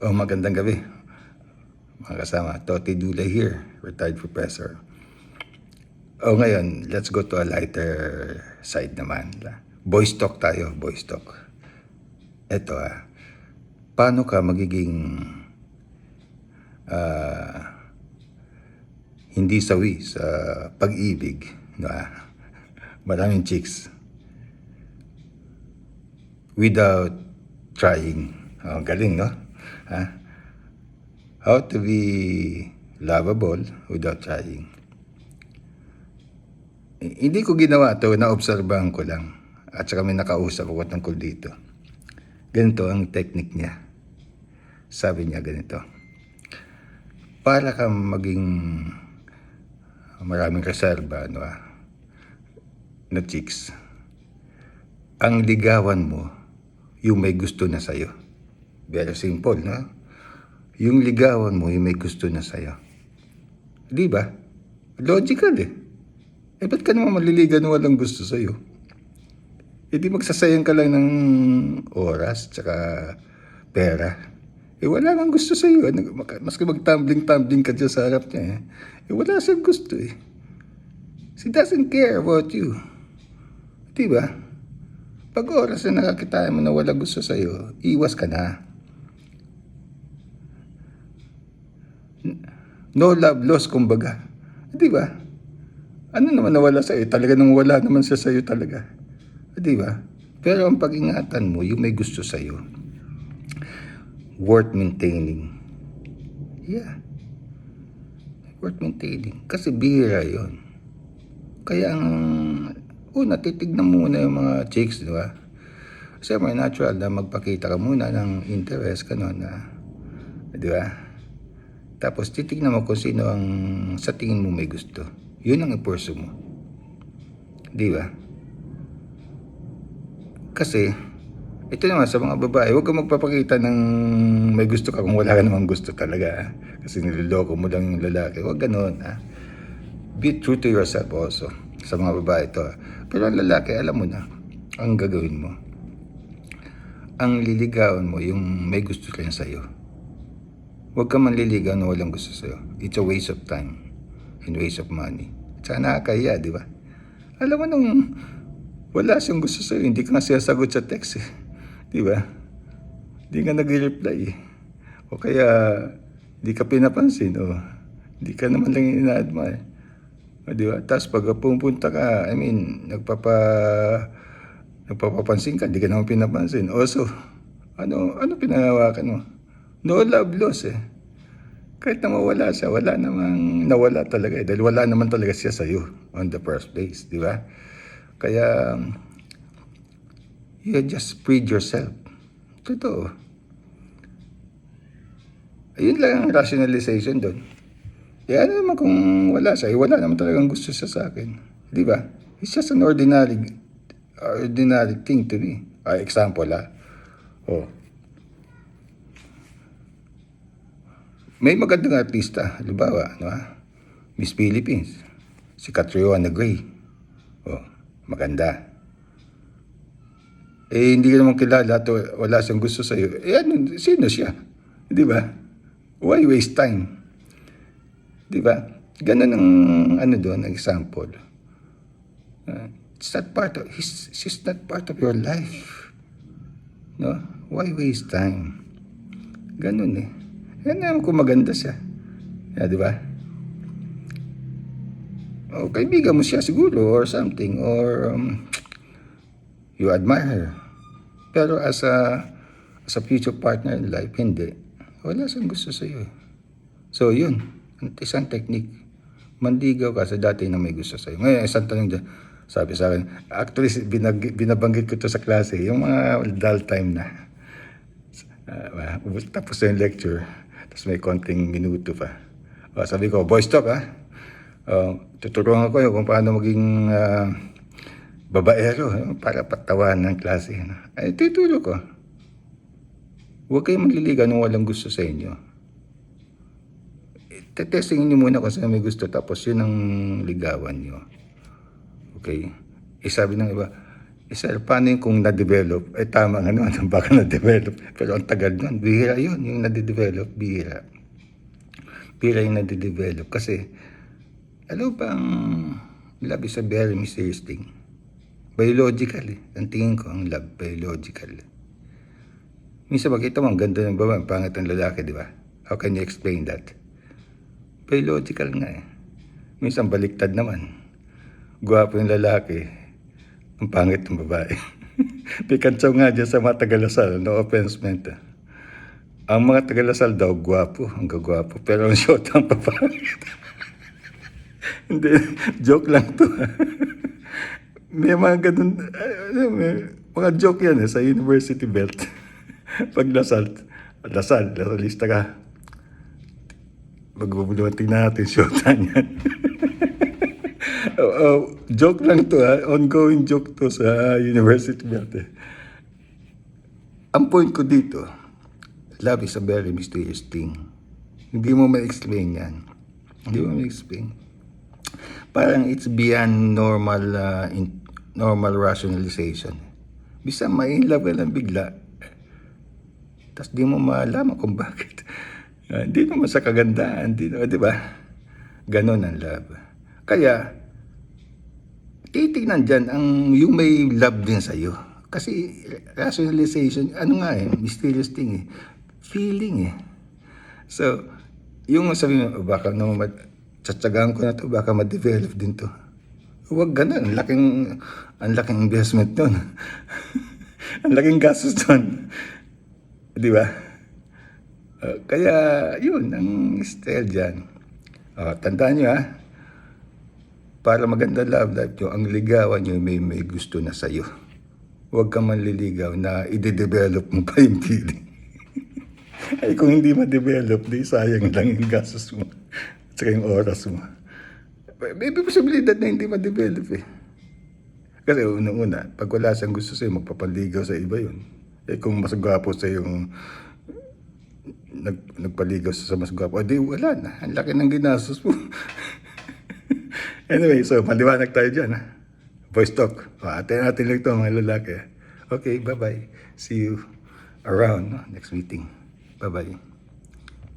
Magandang gabi, mga kasama. Toti Dulay here, retired professor. Ngayon, let's go to a lighter side naman. Boys talk tayo, boys talk. Eto paano ka magiging hindi sawi sa pag-ibig? Maraming chicks without trying. Galing, no? How to be lovable without trying. Hindi ko ginawa to, naobserbahan ko lang. At saka may nakausap ako tungkol dito. Ganito ang technique niya. Sabi niya ganito. Para ka maging maraming reserba, na chicks, ang ligawan mo, yung may gusto na sa'yo. Very simple, no? Yung ligawan mo, yung may gusto na sa'yo. Di ba? Logical ba't ka naman maliligan na walang gusto sa'yo? Di magsasayang ka lang ng oras, tsaka pera. Wala nang gusto sa'yo. Maski mag-tumbling-tumbling ka dyan sa harap niya. Wala siyang gusto She doesn't care about you. Di ba? Pag oras na nakakitaan mo na walang gusto sa'yo, iwas ka na. No love lost, kumbaga. Di ba? Ano naman nawala sa'yo? Talaga nang wala naman siya sa'yo talaga. Di ba? Pero ang pag-ingatan mo, yung may gusto sa'yo, worth maintaining. Yeah. Worth maintaining. Kasi bihira yun. Kaya ang una, titignan muna yung mga chicks, di ba? Kasi may natural na magpakita ka muna ng interest, di ba? Tapos titignan mo kung sino ang sa tingin mo may gusto. Yun ang i-pursue mo. Di ba? Kasi, ito naman sa mga babae, huwag kang magpapakita ng may gusto ka kung wala ka namang gusto talaga. Kasi niloloko mo lang yung lalaki. Huwag ganun. Be true to yourself also. Sa mga babae ito. Pero ang lalaki, alam mo na, ang gagawin mo. Ang liligawan mo, yung may gusto rin sa'yo. Huwag ka man liligaw na walang gusto sa'yo. It's a waste of time and waste of money. Tsaka nakakaya, di ba? Alam mo nung wala siyang gusto sa'yo, hindi ka nga siya sagot sa text Di ba? Hindi ka nag-reply O kaya, hindi ka pinapansin hindi ka naman lang ina-admire. Di ba? Tapos pag pumunta ka, nagpapapansin ka, hindi ka naman pinapansin. Also, ano pinahawakan mo? No love loss Kahit na mawala siya, wala namang nawala talaga dahil wala naman talaga siya sa'yo on the first place, di ba? Kaya, you just freed yourself. Totoo. Ayun lang ang rationalization doon. Ano naman kung wala siya, wala naman talagang gusto siya sa akin. Di ba? It's just an ordinary thing to me. Example May magandang artista, halimbawa, Miss Philippines, si Catriona Gray. Maganda. Hindi ka naman kilala at wala siyang gusto sa'yo. Sino siya? Di ba? Why waste time? Di ba? Ganun ang doon, example. She's not part of your life. No? Why waste time? Ganun Yan naman kung maganda siya. Di ba? Kaibigan mo siya siguro or something. Or you admire her. Pero as a future partner in life, hindi. Wala siyang gusto sa'yo. So, yun. Isang technique. Mandigaw ka sa dati na may gusto sa'yo. Ngayon, isang tanong dyan. Sabi sa akin, actually, binabanggit ko to sa klase. Yung mga dull time na. Tapos na yung lecture. Tapos may konting minuto pa. Sabi ko, boys talk tuturuan ko kung paano maging babaero para patawan ng klase. Tuturo ko. Huwag kayong magliligaw nung walang gusto sa inyo. Testingin nyo muna kung saan may gusto, tapos yun ang ligawan nyo. Okay? Sabi ng iba, Sir, paano yung kung na-develop? Eh, tama nga naman, baka na-develop. Pero ang tagal nun, bihira yun, yung na-develop, bihira. Bihira yung na-develop. Kasi, alam ba ang love is a very mysterious thing. Biological eh. Ang tingin ko, ang love, biological. Minsan makita mo, ang ganda ng babae, ang pangit ng lalaki, di ba? How can you explain that? Biological nga eh. Minsan baliktad naman. Gwapo yung lalaki, ang pangit ng babae. Pikantsaw nga dyan sa mga Tagalasal, no offense meant. Ang mga Tagalasal daw, gwapo, ang gagwapo. Pero ang short ang papangit. Hindi, joke lang to. May mga ganun, may mga joke yan sa University Belt. Pag Lasalista ka. Magbubuluhan, tingnan natin, short yan. Joke lang to ongoing joke to sa University Belt. Ang point ko dito, love is a very mysterious thing. Hindi mo ma-explain yan. Hindi mo ma-explain. Parang it's beyond normal rationalization. Bisa may love ka lang bigla, tapos di mo malaman kung bakit. Hindi naman sa kagandahan, di ba? Ganon ang love. Kaya, titignan dyan yung may love din sa'yo. Kasi rationalization, mysterious thing eh. Feeling eh. So, yung sabi mo, baka naman tsatsagaan ko na to, baka ma-develop din to. Huwag ganun, ang laking investment doon. Ang laking gastos doon. Di ba? Kaya, yun, ang style dyan. Tandaan nyo para maganda love life nyo, ang ligawan nyo may gusto na sa'yo. Huwag ka man liligaw na i-develop mo pa yung feeling. Ay kung hindi ma-develop, di sayang lang yung gastos mo at saka yung oras mo. May posibilidad na hindi ma-develop eh. Kasi unang-una, pag wala siyang gusto sa'yo, magpapaligaw sa iba yun. Eh kung mas gwapo sa yung nagpaligaw sa mas gwapo, di wala na. Ang laki ng ginastos mo. Anyway, so maliwanag tayo dyan. Voice talk. Atin natin lang ito mga lalaki. Okay, bye-bye. See you around next meeting. Bye-bye.